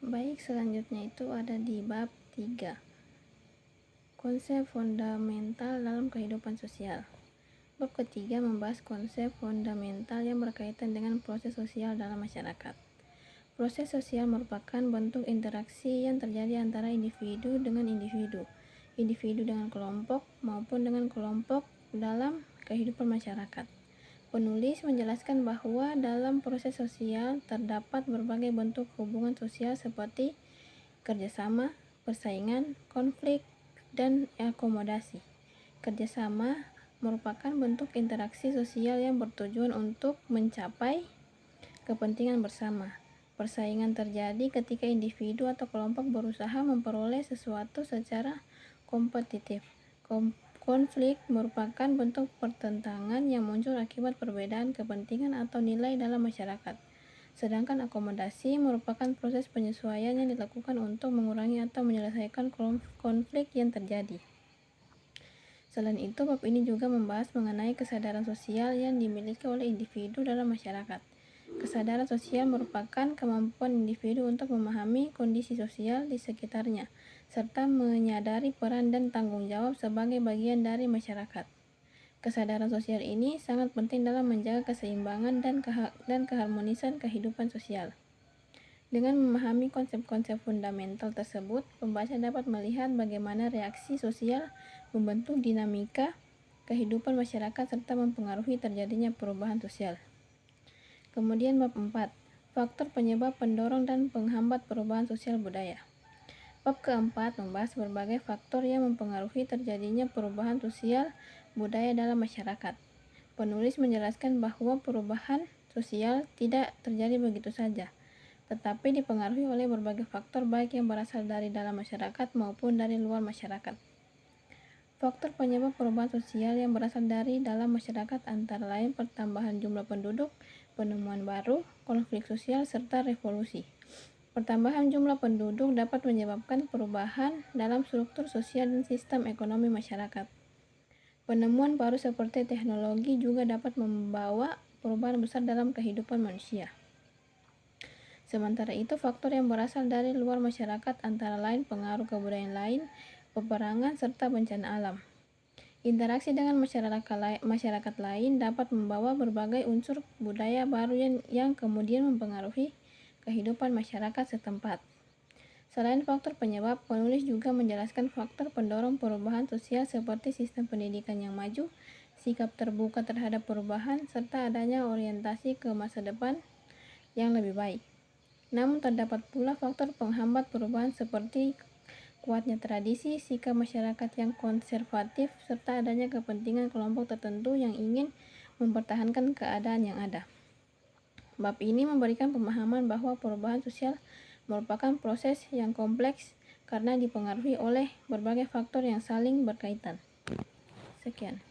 Baik, selanjutnya itu ada di bab 3. Konsep fundamental dalam kehidupan sosial. Bab ketiga membahas konsep fundamental yang berkaitan dengan proses sosial dalam masyarakat. Proses sosial merupakan bentuk interaksi yang terjadi antara individu dengan individu, individu dengan kelompok maupun dengan kelompok dalam kehidupan masyarakat. Penulis menjelaskan bahwa dalam proses sosial terdapat berbagai bentuk hubungan sosial seperti kerjasama, persaingan, konflik, dan akomodasi. Kerjasama merupakan bentuk interaksi sosial yang bertujuan untuk mencapai kepentingan bersama. Persaingan terjadi ketika individu atau kelompok berusaha memperoleh sesuatu secara kompetitif. Konflik merupakan bentuk pertentangan yang muncul akibat perbedaan kepentingan atau nilai dalam masyarakat. Sedangkan akomodasi merupakan proses penyesuaian yang dilakukan untuk mengurangi atau menyelesaikan konflik yang terjadi. Selain itu, bab ini juga membahas mengenai kesadaran sosial yang dimiliki oleh individu dalam masyarakat. Kesadaran sosial merupakan kemampuan individu untuk memahami kondisi sosial di sekitarnya, serta menyadari peran dan tanggung jawab sebagai bagian dari masyarakat. Kesadaran sosial ini sangat penting dalam menjaga keseimbangan dan keharmonisan kehidupan sosial. Dengan memahami konsep-konsep fundamental tersebut, pembaca dapat melihat bagaimana reaksi sosial membentuk dinamika kehidupan masyarakat serta mempengaruhi terjadinya perubahan sosial. Kemudian bab 4, faktor penyebab, pendorong, dan penghambat perubahan sosial budaya. Bab keempat membahas berbagai faktor yang mempengaruhi terjadinya perubahan sosial budaya dalam masyarakat. Penulis menjelaskan bahwa perubahan sosial tidak terjadi begitu saja, tetapi dipengaruhi oleh berbagai faktor baik yang berasal dari dalam masyarakat maupun dari luar masyarakat. Faktor penyebab perubahan sosial yang berasal dari dalam masyarakat antara lain pertambahan jumlah penduduk, penemuan baru, konflik sosial, serta revolusi. Pertambahan jumlah penduduk dapat menyebabkan perubahan dalam struktur sosial dan sistem ekonomi masyarakat. Penemuan baru seperti teknologi juga dapat membawa perubahan besar dalam kehidupan manusia. Sementara itu, faktor yang berasal dari luar masyarakat antara lain pengaruh kebudayaan lain, peperangan, serta bencana alam. Interaksi dengan masyarakat lain dapat membawa berbagai unsur budaya baru yang kemudian mempengaruhi kehidupan masyarakat setempat. Selain faktor penyebab, penulis juga menjelaskan faktor pendorong perubahan sosial seperti sistem pendidikan yang maju, sikap terbuka terhadap perubahan, serta adanya orientasi ke masa depan yang lebih baik. Namun terdapat pula faktor penghambat perubahan seperti kuatnya tradisi, sikap masyarakat yang konservatif, serta adanya kepentingan kelompok tertentu yang ingin mempertahankan keadaan yang ada. Bab ini memberikan pemahaman bahwa perubahan sosial merupakan proses yang kompleks karena dipengaruhi oleh berbagai faktor yang saling berkaitan. Sekian.